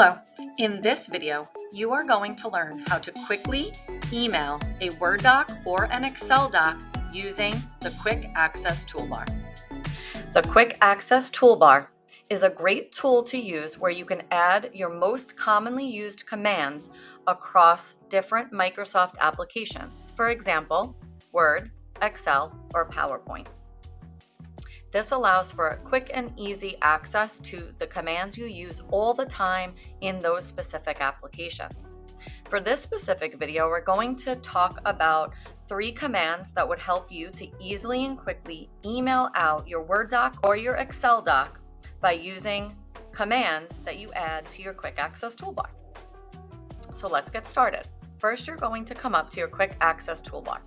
Hello, in this video, you are going to learn how to quickly email a Word doc or an Excel doc using the Quick Access Toolbar. The Quick Access Toolbar is a great tool to use where you can add your most commonly used commands across different Microsoft applications. For example, Word, Excel, or PowerPoint. This allows for a quick and easy access to the commands you use all the time in those specific applications. For this specific video, we're going to talk about 3 commands that would help you to easily and quickly email out your Word doc or your Excel doc by using commands that you add to your Quick Access Toolbar. So let's get started. First, you're going to come up to your Quick Access Toolbar.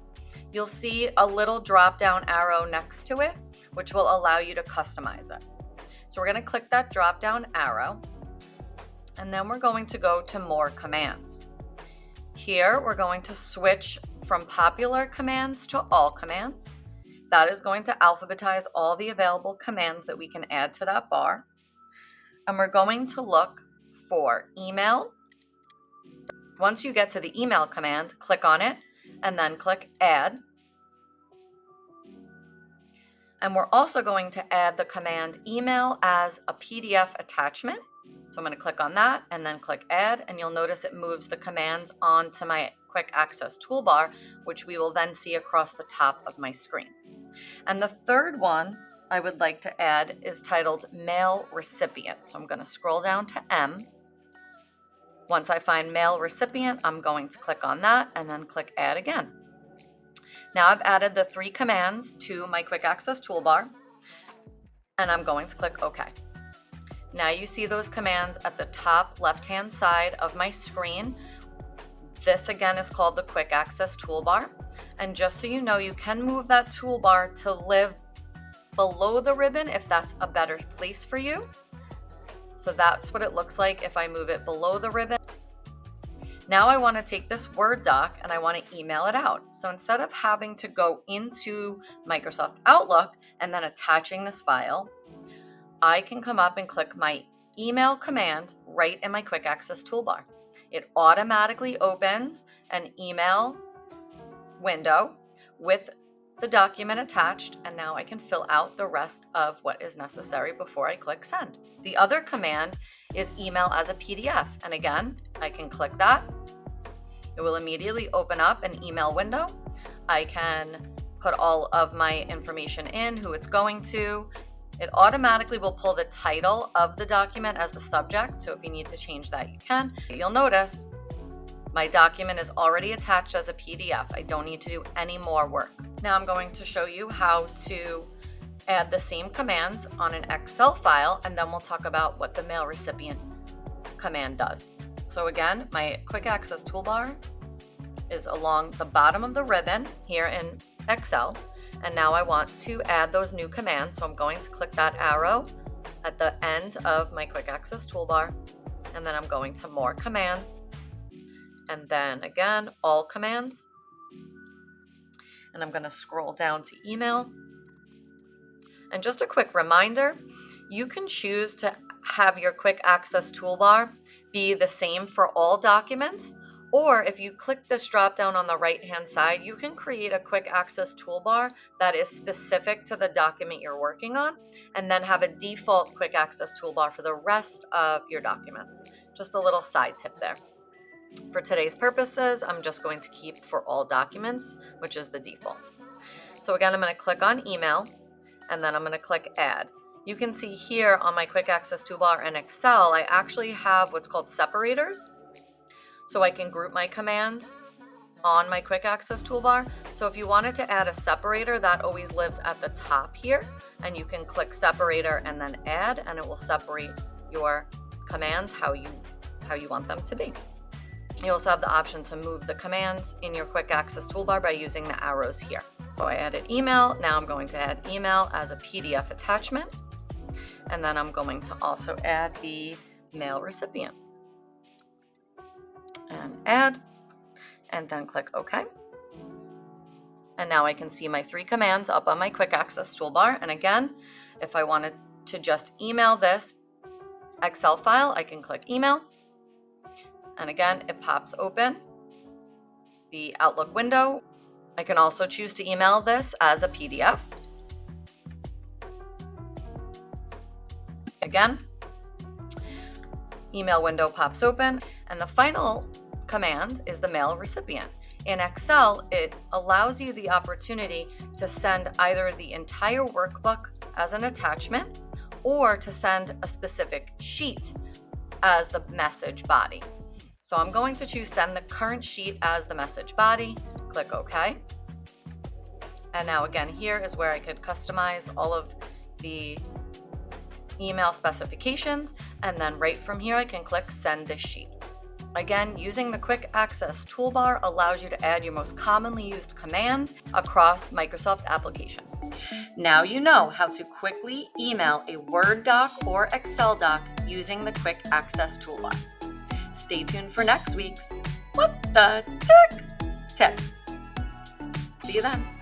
You'll see a little drop-down arrow next to it, which will allow you to customize it. So we're going to click that drop-down arrow, and then we're going to go to More Commands. Here, we're going to switch from Popular Commands to All Commands. That is going to alphabetize all the available commands that we can add to that bar. And we're going to look for Email. Once you get to the Email command, click on it, and then click Add. And we're also going to add the command Email as a PDF attachment. So I'm going to click on that and then click Add, and you'll notice it moves the commands onto my Quick Access Toolbar, which we will then see across the top of my screen. And the third one I would like to add is titled Mail Recipient. So I'm going to scroll down to M. Once I find Mail Recipient, I'm going to click on that and then click Add again. Now I've added the 3 commands to my Quick Access Toolbar, and I'm going to click OK. Now you see those commands at the top left-hand side of my screen. This again is called the Quick Access Toolbar. And just so you know, you can move that toolbar to live below the ribbon if that's a better place for you. So that's what it looks like if I move it below the ribbon. Now I want to take this Word doc and I want to email it out. So instead of having to go into Microsoft Outlook and then attaching this file, I can come up and click my email command right in my Quick Access Toolbar. It automatically opens an email window with the document attached, and now I can fill out the rest of what is necessary before I click send. The other command is email as a PDF, and again, I can click that. It will immediately open up an email window. I can put all of my information in, who it's going to. It automatically will pull the title of the document as the subject, so if you need to change that, you can. You'll notice my document is already attached as a PDF. I don't need to do any more work. Now I'm going to show you how to add the same commands on an Excel file, and then we'll talk about what the mail recipient command does. So again, my Quick Access Toolbar is along the bottom of the ribbon here in Excel, and now I want to add those new commands. So I'm going to click that arrow at the end of my Quick Access Toolbar, and then I'm going to More Commands, and then again, All Commands. And I'm going to scroll down to Email. And just a quick reminder, you can choose to have your Quick Access Toolbar be the same for all documents, or if you click this drop down on the right-hand side, you can create a Quick Access Toolbar that is specific to the document you're working on, and then have a default Quick Access Toolbar for the rest of your documents. Just a little side tip there. For today's purposes, I'm just going to keep for all documents, which is the default. So again, I'm going to click on Email, and then I'm going to click Add. You can see here on my Quick Access Toolbar in Excel, I actually have what's called separators. So I can group my commands on my Quick Access Toolbar. So if you wanted to add a separator, that always lives at the top here, and you can click Separator and then Add, and it will separate your commands how you want them to be. You also have the option to move the commands in your Quick Access Toolbar by using the arrows here. So I added email. Now I'm going to add email as a PDF attachment. And then I'm going to also add the mail recipient. And add, and then click OK. And now I can see my 3 commands up on my Quick Access Toolbar. And again, if I wanted to just email this Excel file, I can click Email. And again, it pops open the Outlook window. I can also choose to email this as a PDF. Again, email window pops open, and the final command is the mail recipient. In Excel, it allows you the opportunity to send either the entire workbook as an attachment or to send a specific sheet as the message body. So I'm going to choose send the current sheet as the message body, click OK. And now again, here is where I could customize all of the email specifications, and then right from here I can click send this sheet. Again, using the quick access toolbar allows you to add your most commonly used commands across Microsoft applications. Now you know how to quickly email a Word doc or Excel doc using the quick access toolbar. Stay tuned for next week's What the Tick tip. See you then.